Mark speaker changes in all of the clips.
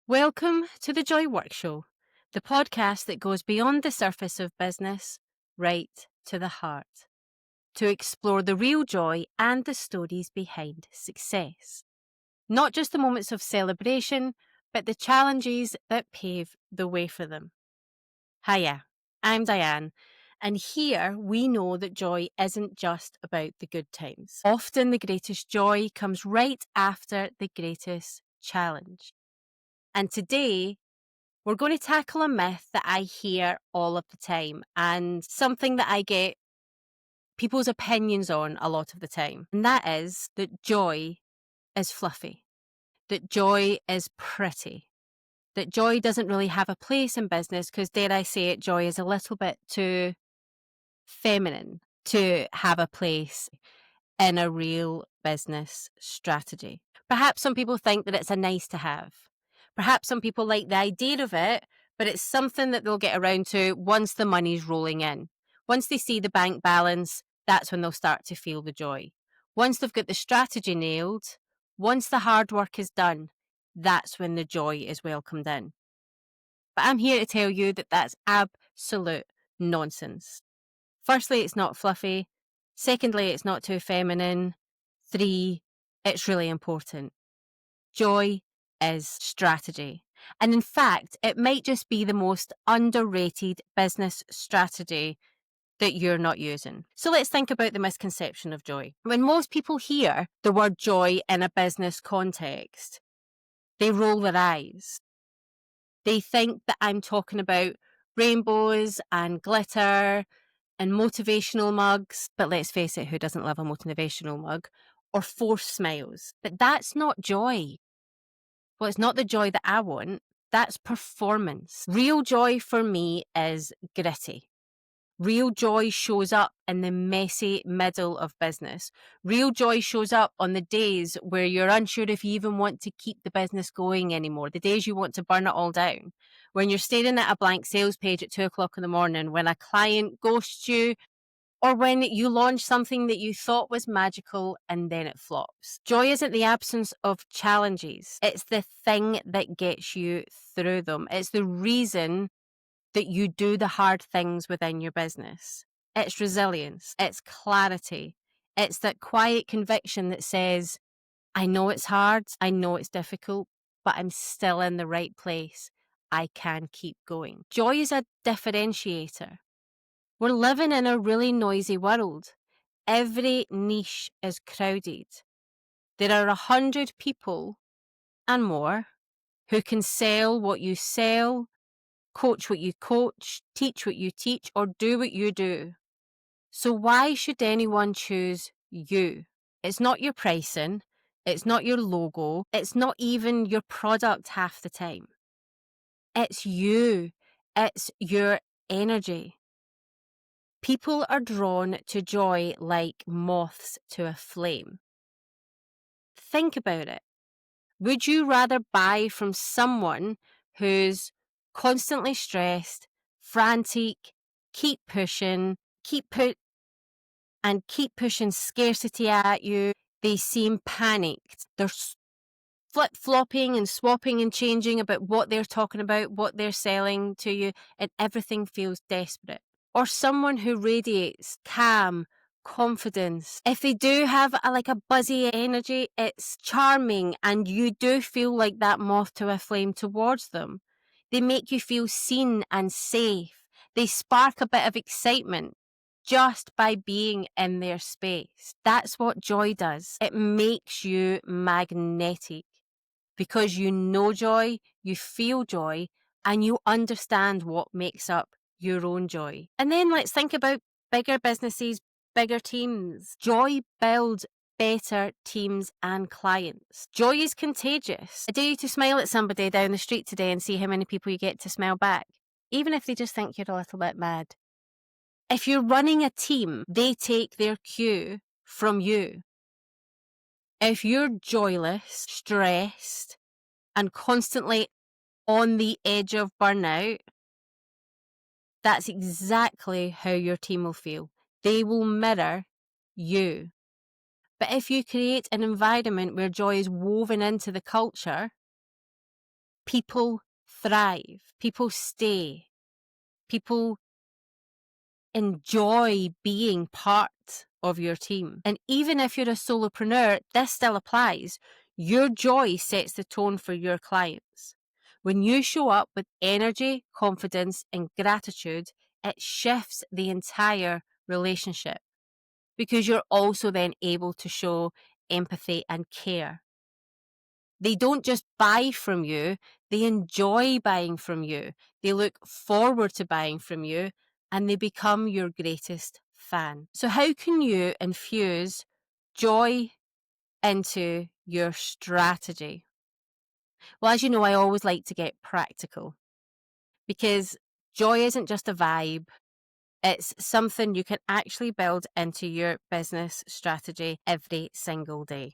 Speaker 1: Welcome to the Joy Work Show, the podcast that goes beyond the surface of business, right to the heart, to explore the real joy and the stories behind success. Not just the moments of celebration, but the challenges that pave the way for them. Hiya, I'm Diane, and here we know that joy isn't just about the good times. Often the greatest joy comes right after the greatest challenge. And today, we're going to tackle a myth that I hear all of the time and something that I get people's opinions on a lot of the time. And that is that joy is fluffy, that joy is pretty, that joy doesn't really have a place in business because, dare I say it, joy is a little bit too feminine to have a place in a real business strategy. Perhaps some people think that it's a nice to have. Perhaps some people like the idea of it, but it's something that they'll get around to once the money's rolling in. Once they see the bank balance, that's when they'll start to feel the joy. Once they've got the strategy nailed, once the hard work is done, that's when the joy is welcomed in. But I'm here to tell you that that's absolute nonsense. Firstly, it's not fluffy. Secondly, it's not too feminine. 3, it's really important. Joy is strategy. And in fact, it might just be the most underrated business strategy that you're not using. So let's think about the misconception of joy. When most people hear the word joy in a business context, they roll their eyes. They think that I'm talking about rainbows and glitter and motivational mugs, but let's face it, who doesn't love a motivational mug? Or forced smiles. But that's not joy. Well, it's not the joy that I want. That's performance. Real joy for me is gritty. Real joy shows up in the messy middle of business. Real joy shows up on the days where you're unsure if you even want to keep the business going anymore, the days you want to burn it all down. When you're staring at a blank sales page at 2 o'clock in the morning, when a client ghosts you, or when you launch something that you thought was magical and then it flops. Joy isn't the absence of challenges. It's the thing that gets you through them. It's the reason that you do the hard things within your business. It's resilience. It's clarity. It's that quiet conviction that says, I know it's hard. I know it's difficult, but I'm still in the right place. I can keep going. Joy is a differentiator. We're living in a really noisy world. Every niche is crowded. There are 100 people and more who can sell what you sell, coach what you coach, teach what you teach, or do what you do. So why should anyone choose you? It's not your pricing. It's not your logo. It's not even your product half the time. It's you. It's your energy. People are drawn to joy like moths to a flame. Think about it. Would you rather buy from someone who's constantly stressed, frantic, keep pushing scarcity at you? They seem panicked. They're flip-flopping and swapping and changing about what they're talking about, what they're selling to you, and everything feels desperate. Or someone who radiates calm, confidence. If they do have a buzzy energy, it's charming and you do feel like that moth to a flame towards them. They make you feel seen and safe. They spark a bit of excitement just by being in their space. That's what joy does. It makes you magnetic because you know joy, you feel joy, and you understand what makes up your own joy. And then let's think about bigger businesses, bigger teams. Joy builds better teams and clients. Joy is contagious. I dare you to smile at somebody down the street today and see how many people you get to smile back, even if they just think you're a little bit mad. If you're running a team, they take their cue from you. If you're joyless, stressed, and constantly on the edge of burnout, that's exactly how your team will feel. They will mirror you. But if you create an environment where joy is woven into the culture, people thrive, people stay, people enjoy being part of your team. And even if you're a solopreneur, this still applies. Your joy sets the tone for your clients. When you show up with energy, confidence, and gratitude, it shifts the entire relationship because you're also then able to show empathy and care. They don't just buy from you, they enjoy buying from you. They look forward to buying from you and they become your greatest fan. So, how can you infuse joy into your strategy? Well, as you know, I always like to get practical because joy isn't just a vibe. It's something you can actually build into your business strategy every single day.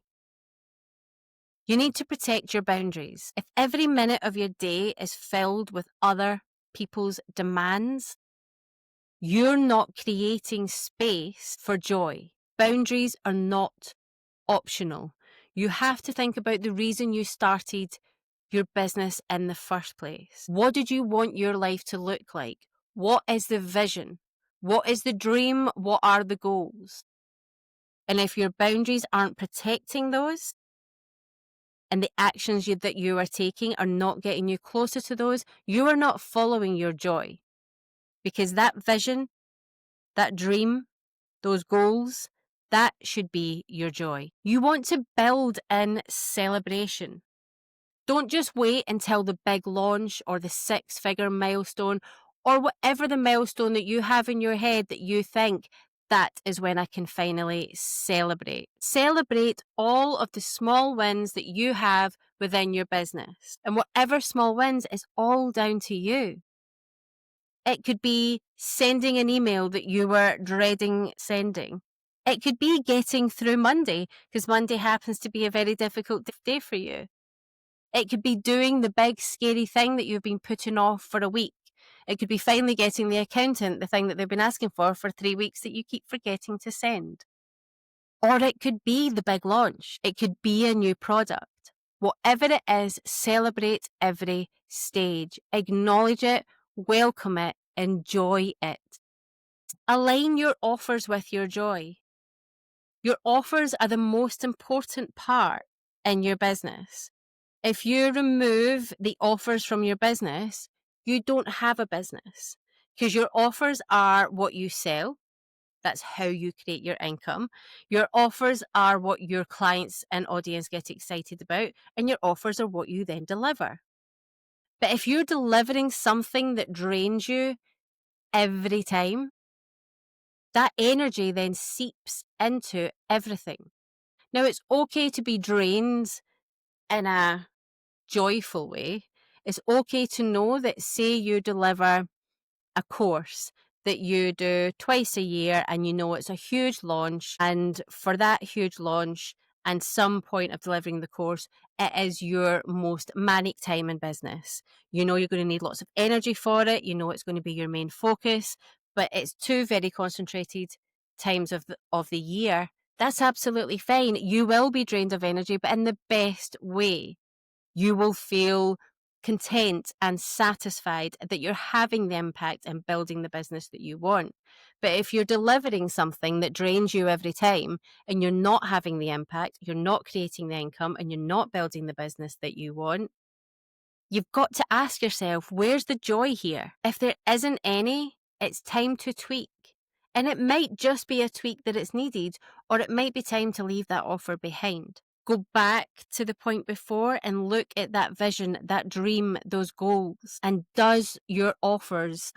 Speaker 1: You need to protect your boundaries. If every minute of your day is filled with other people's demands, you're not creating space for joy. Boundaries are not optional. You have to think about the reason you started your business in the first place. What did you want your life to look like? What is the vision? What is the dream? What are the goals? And if your boundaries aren't protecting those, and the actions that you are taking are not getting you closer to those, you are not following your joy. Because that vision, that dream, those goals, that should be your joy. You want to build in celebration. Don't just wait until the big launch or the 6-figure milestone or whatever the milestone that you have in your head that you think that is when I can finally celebrate. Celebrate all of the small wins that you have within your business. And whatever small wins is all down to you. It could be sending an email that you were dreading sending. It could be getting through Monday because Monday happens to be a very difficult day for you. It could be doing the big scary thing that you've been putting off for a week. It could be finally getting the accountant the thing that they've been asking for 3 weeks that you keep forgetting to send. Or it could be the big launch. It could be a new product. Whatever it is, celebrate every stage. Acknowledge it, welcome it, enjoy it. Align your offers with your joy. Your offers are the most important part in your business. If you remove the offers from your business, you don't have a business because your offers are what you sell. That's how you create your income. Your offers are what your clients and audience get excited about, and your offers are what you then deliver. But if you're delivering something that drains you every time, that energy then seeps into everything. Now, it's okay to be drained in a joyful way. It's okay to know that, say, you deliver a course that you do twice a year and you know it's a huge launch, and for that huge launch and some point of delivering the course, it is your most manic time in business. You know you're going to need lots of energy for it. You know it's going to be your main focus, but it's 2 very concentrated times of the year. That's absolutely fine. You will be drained of energy, but in the best way. You will feel content and satisfied that you're having the impact and building the business that you want. But if you're delivering something that drains you every time and you're not having the impact, you're not creating the income, and you're not building the business that you want, you've got to ask yourself, where's the joy here? If there isn't any, it's time to tweak. And it might just be a tweak that it's needed, or it might be time to leave that offer behind. Go back to the point before and look at that vision, that dream, those goals. And do your offers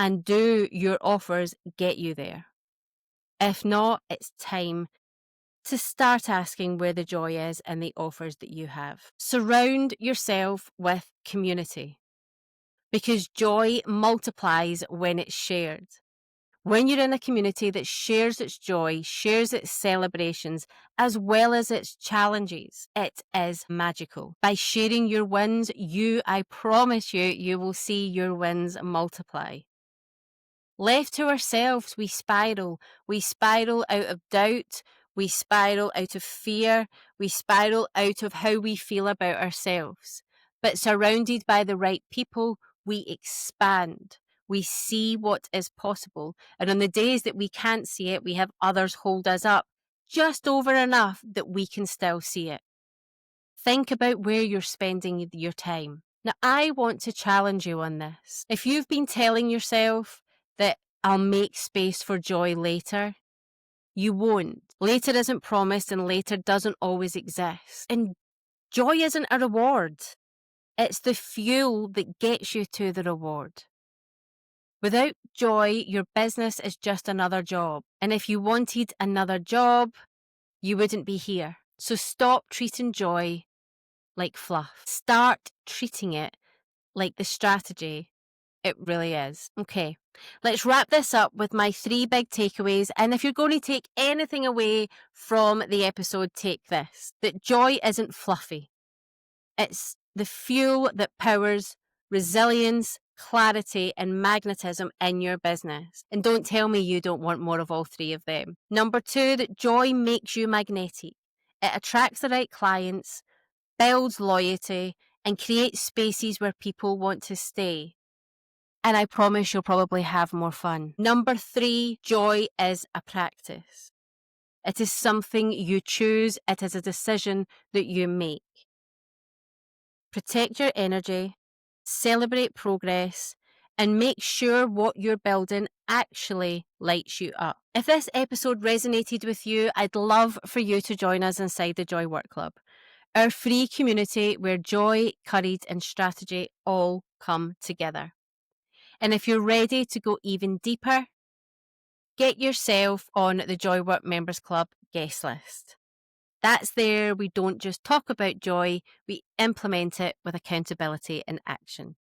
Speaker 1: get you there? If not, it's time to start asking where the joy is in the offers that you have. Surround yourself with community because joy multiplies when it's shared. When you're in a community that shares its joy, shares its celebrations, as well as its challenges, it is magical. By sharing your wins, I promise you will see your wins multiply. Left to ourselves, we spiral. We spiral out of doubt. We spiral out of fear. We spiral out of how we feel about ourselves. But surrounded by the right people, we expand. We see what is possible. And on the days that we can't see it, we have others hold us up just over enough that we can still see it. Think about where you're spending your time. Now, I want to challenge you on this. If you've been telling yourself that I'll make space for joy later, you won't. Later isn't promised and later doesn't always exist. And joy isn't a reward. It's the fuel that gets you to the reward. Without joy, your business is just another job. And if you wanted another job, you wouldn't be here. So stop treating joy like fluff. Start treating it like the strategy it really is. Okay, let's wrap this up with my 3 big takeaways. And if you're going to take anything away from the episode, take this: that joy isn't fluffy. It's the fuel that powers resilience, clarity, and magnetism in your business. And don't tell me you don't want more of all 3 of them. Number 2, that joy makes you magnetic. It attracts the right clients, builds loyalty, and creates spaces where people want to stay. And I promise you'll probably have more fun. Number 3, joy is a practice. It is something you choose. It is a decision that you make. Protect your energy, celebrate progress, and make sure what you're building actually lights you up. If this episode resonated with you, I'd love for you to join us inside the Joy Work Club, our free community where joy, courage, and strategy all come together. And if you're ready to go even deeper, get yourself on the Joy Work Members Club guest list. That's there. We don't just talk about joy, we implement it with accountability and action.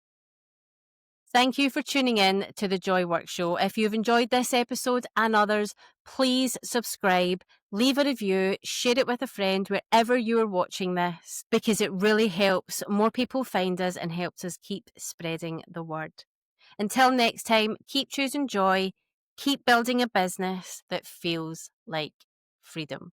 Speaker 1: Thank you for tuning in to the Joy Work Show. If you've enjoyed this episode and others, please subscribe, leave a review, share it with a friend wherever you are watching this, because it really helps more people find us and helps us keep spreading the word. Until next time, keep choosing joy, keep building a business that feels like freedom.